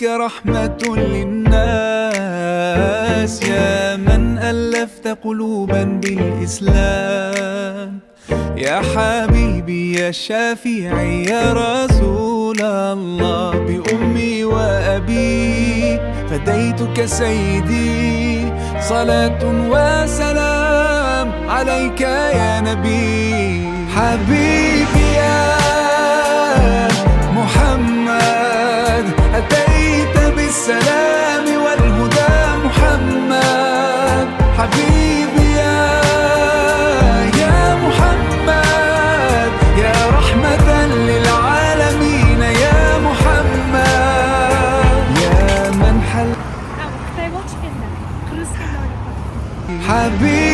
رحمة للناس يا من ألفت قلوبا بالإسلام، يا حبيبي يا شافعي يا رسول الله، بأمي وأبي فديتك سيدي، صلاة وسلام عليك يا نبي. حبيبي يا محمد أتيت بالسلام والهدى محمد، حبيبي يا محمد يا رحمة للعالمين يا محمد، يا من حل Kutaya bak kendine. Kırız kendine. حبيبي